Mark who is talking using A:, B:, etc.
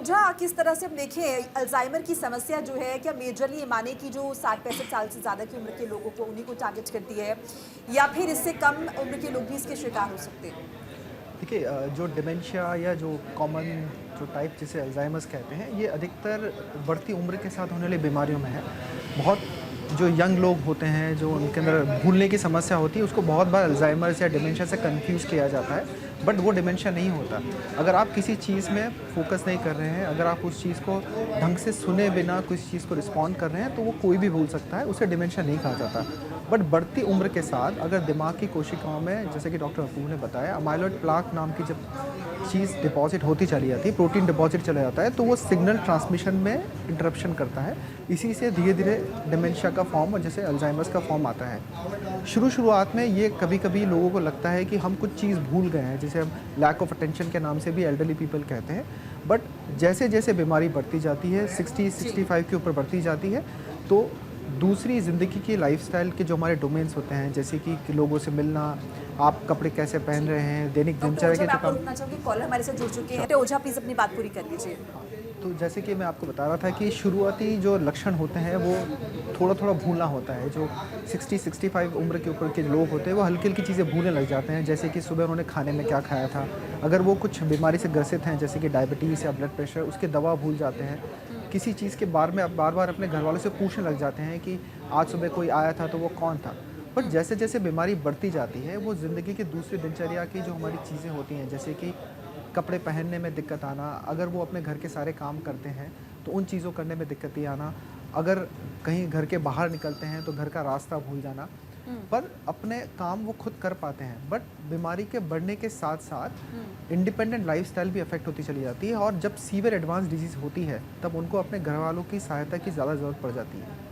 A: ओझा, किस तरह से हम देखें अल्जाइमर की समस्या जो है, क्या मेजरली ये माने कि जो 60-65 साल से ज़्यादा की उम्र के लोगों को उन्हीं को टारगेट करती है या फिर इससे कम उम्र के लोग भी इसके शिकार हो सकते हैं?
B: देखिए जो डिमेंशिया या जो कॉमन जो टाइप जिसे अल्जाइमर्स कहते हैं, ये अधिकतर बढ़ती उम्र के साथ होने वाली बीमारियों में है। बहुत जो यंग लोग होते हैं, जो उनके अंदर भूलने की समस्या होती है, उसको बहुत बार अल्जाइमर्स या डिमेंशिया से कन्फ्यूज़ किया जाता है, बट वो डिमेंशिया नहीं होता। अगर आप किसी चीज़ में फ़ोकस नहीं कर रहे हैं, अगर आप उस चीज़ को ढंग से सुने बिना किसी चीज़ को रिस्पॉन्ड कर रहे हैं, तो वो कोई भी भूल सकता है, उसे डिमेंशिया नहीं कहा जाता। बट बढ़ती उम्र के साथ अगर दिमाग की कोशिकाओं में, जैसे कि डॉक्टर अपूर्व ने बताया, अमाइलॉइड प्लाक नाम की जब चीज़ डिपॉज़िट होती चली जाती है, प्रोटीन डिपॉज़िट चला जाता है, तो वो सिग्नल ट्रांसमिशन में इंटरप्शन करता है। इसी से धीरे-धीरे डिमेंशिया का फॉर्म और जैसे अल्जाइमर्स का फॉर्म आता है। शुरुआत में ये कभी-कभी लोगों को लगता है कि हम कुछ चीज़ भूल गए हैं, जिसे हम लैक ऑफ अटेंशन के नाम से भी एल्डरली पीपल कहते हैं। बट जैसे-जैसे बीमारी बढ़ती जाती है,
A: जी।
B: 60-65 के ऊपर बढ़ती जाती है, तो दूसरी ज़िंदगी की लाइफ़स्टाइल के जो हमारे डोमेन्स होते हैं, जैसे कि लोगों से मिलना, आप कपड़े कैसे पहन रहे हैं, दैनिक
A: डॉक्टर
B: दिनचर्या
A: ओझा,
B: के
A: मैं
B: जो
A: आपको
B: काम।
A: रोकना चाहूँगी, कॉलर हमारे साथ जुड़ चुके हैं।
B: श्योर।
A: तो ओझा, प्लीज़ अपनी बात पूरी कर लीजिए।
B: तो जैसे कि मैं आपको बता रहा था कि शुरुआती जो लक्षण होते हैं, वो थोड़ा-थोड़ा भूलना होता है। जो 60-65 उम्र के ऊपर के लोग होते हैं, वो हल्की-हल्की चीज़ें भूलने लग जाते हैं, जैसे कि सुबह उन्होंने खाने में क्या खाया था। अगर वो कुछ बीमारी से ग्रसित हैं, जैसे कि डायबिटीज़ या ब्लड प्रेशर, उसकी दवा भूल जाते हैं। किसी चीज़ के बारे में आप बार-बार अपने घरवालों से पूछने लग जाते हैं कि आज सुबह कोई आया था, तो वो कौन था? बट जैसे-जैसे बीमारी बढ़ती जाती है, वो ज़िंदगी की दूसरी दिनचर्या की जो हमारी चीज़ें होती हैं, जैसे कि कपड़े पहनने में दिक्कत आना, अगर वो अपने घर के सारे काम करते हैं, तो उन चीज़ों करने में दिक्कतें आना, अगर कहीं घर के बाहर निकलते हैं, तो घर का रास्ता भूल जाना।
A: हुँ,
B: पर अपने काम वो खुद कर पाते हैं, बट बीमारी के बढ़ने के साथ-साथ इंडिपेंडेंट लाइफ़स्टाइल भी अफ़ेक्ट होती चली जाती है और जब सीवियर एडवांस डिज़ीज़ होती है, तब उनको अपने घरवालों की सहायता की ज़्यादा ज़रूरत पड़ जाती है।